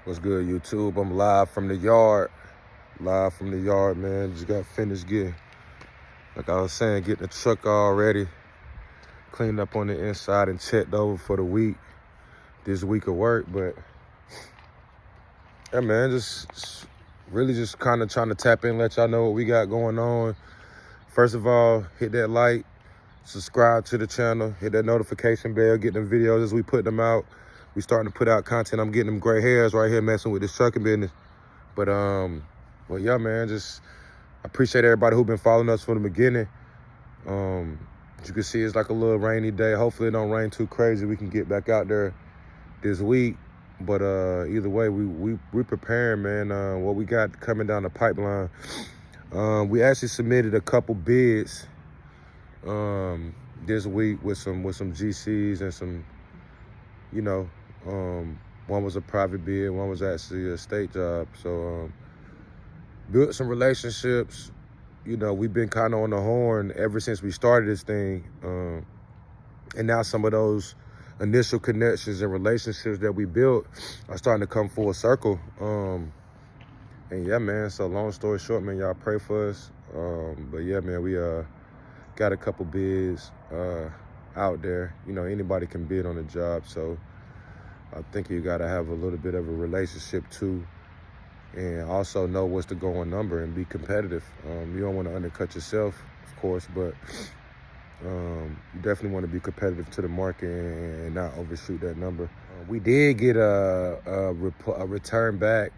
What's good, YouTube? I'm live from the yard. Man. Just got finished getting, like I was saying, getting the truck all ready, cleaned up on the inside and checked over for the week, this week of work. But yeah, man, just really just kind of trying to tap in, let y'all know what we got going on. First of all, hit that like, subscribe to the channel, hit that notification bell, get them videos as we put them out. We starting to put out content. I'm getting them gray hairs right here messing with this trucking business. But well, yeah, man, just I appreciate everybody who been following us from the beginning. As you can see, it's like a little rainy day. Hopefully it don't rain too crazy. We can get back out there this week. But either way, we preparing, man. What we got coming down the pipeline. We actually submitted a couple bids this week with some GCs and some, you know, one was a private bid, one was actually a state job. So built some relationships. You know, we've been kind of on the horn ever since we started this thing. And now some of those initial connections and relationships that we built are starting to come full circle. And yeah, man, so long story short, man, y'all pray for us. But yeah, man, we got a couple bids out there. You know, anybody can bid on a job. So I think you got to have a little bit of a relationship too, and also know what's the going number and be competitive. You don't want to undercut yourself, of course, but you definitely want to be competitive to the market and not overshoot that number. We did get a return back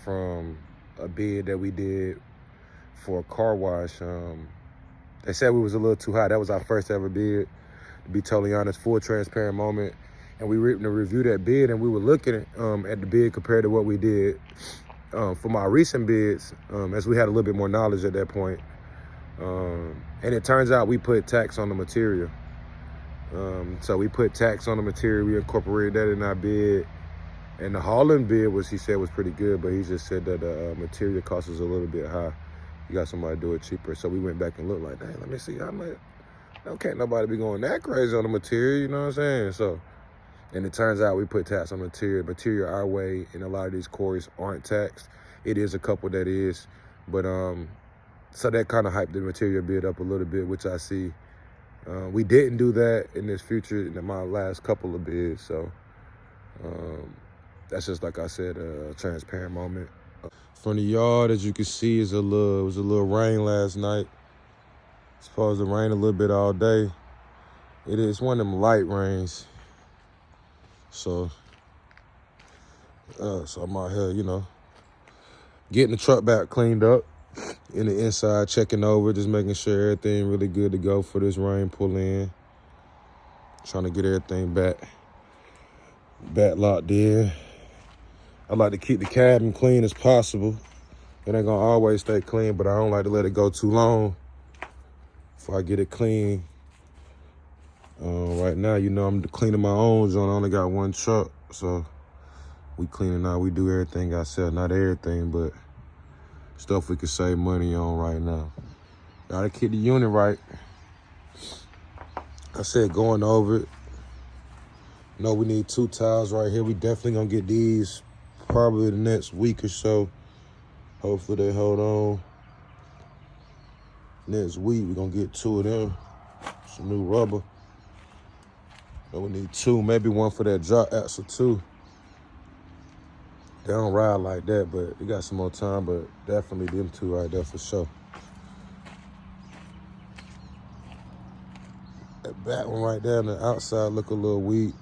from a bid that we did for a car wash. They said we was a little too high. That was our first ever bid, to be totally honest, full transparent moment. And we reviewed that bid, and we were looking at the bid compared to what we did from our recent bids, as we had a little bit more knowledge at that point. And it turns out we put tax on the material. So we put tax on the material. We incorporated that in our bid. And the hauling bid he said was pretty good, but he just said that the material cost is a little bit high. You got somebody to do it cheaper. So we went back and looked like, hey, let me see how much. Can't nobody be going that crazy on the material, you know what I'm saying? So. And it turns out we put tax on material our way, and a lot of these quarries aren't taxed. It is a couple that is, but so that kind of hyped the material bid up a little bit, which I see. We didn't do that in this future in my last couple of bids, so that's just, like I said, a transparent moment. From the yard, as you can see, it was a little rain last night. It's supposed to rain a little bit all day. It's one of them light rains. So I'm out here, you know, getting the truck back cleaned up in the inside, checking over, just making sure everything really good to go for this rain pull in. Trying to get everything back locked in. I like to keep the cabin clean as possible. It ain't gonna always stay clean, but I don't like to let it go too long before I get it clean. Right now, you know, I'm cleaning my own joint. I only got one truck, so we cleaning out. We do everything ourselves, not everything, but stuff we can save money on right now. Gotta keep the unit right. I said going over it. You know, we need 2 tiles right here. We definitely gonna get these probably the next week or so. Hopefully they hold on. Next week, we're gonna get 2 of them. Some new rubber. So we need 2, maybe one for that drop axle too. They don't ride like that, but they got some more time, but definitely them 2 right there for sure. That back one right there on the outside look a little weak.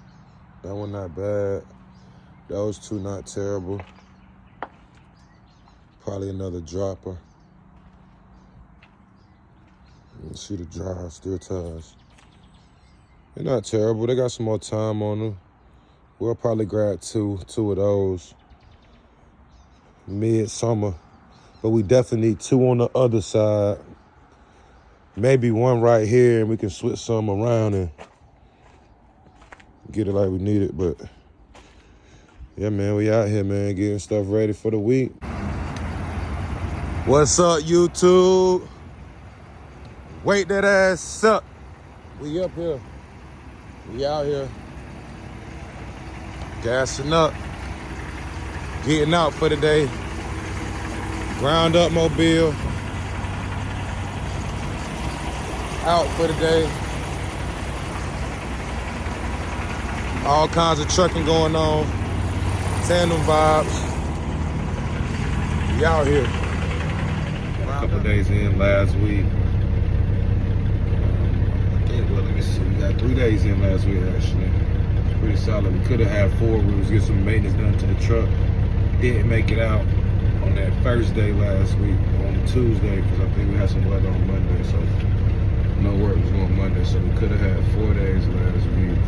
That one not bad. Those 2 not terrible. Probably another dropper. You can see the drive, still ties. They're not terrible. They got some more time on them. We'll probably grab two of those mid-summer. But we definitely need 2 on the other side. Maybe 1 right here, and we can switch some around and get it like we need it. But yeah, man, we out here, man, getting stuff ready for the week. What's up, YouTube? Wake that ass up. We up here. We out here. Gassing up. Getting out for the day. Ground up mobile. Out for the day. All kinds of trucking going on. Tandem vibes. We out here. A couple days in last week. Well, let me see. We got 3 days in last week, actually. It's pretty solid. We could have had 4. We was getting some maintenance done to the truck. Didn't make it out on that first day last week, on Tuesday, because I think we had some weather on Monday, so no work was going Monday, so we could have had 4 days last week.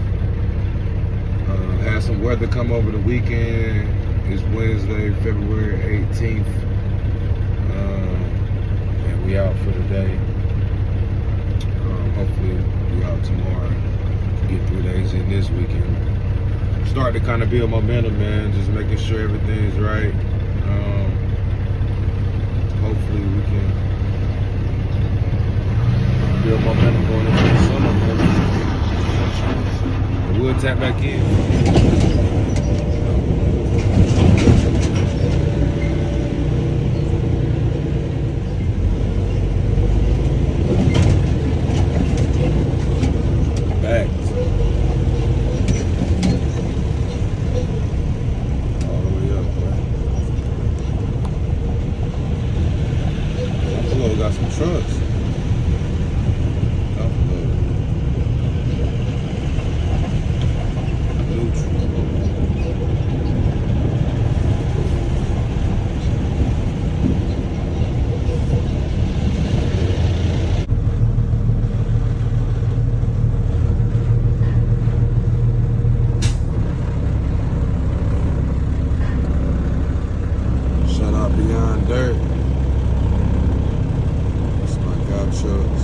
Had some weather come over the weekend. It's Wednesday, February 18th, and we out for the day. Hopefully we out tomorrow to get 3 days in this weekend. Start to kind of build momentum, man, just making sure everything's right. Hopefully we can build momentum going into the summer, man. And we'll tap back in. Got some trucks. Shout out Beyond Dirt. Trucks.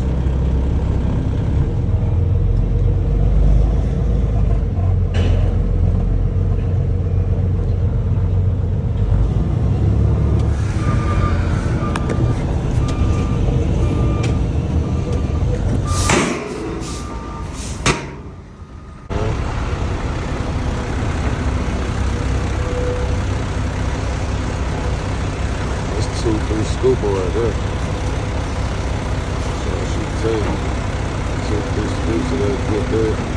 It's 2-3 scooper right there. Two, 3 scoops of that good there.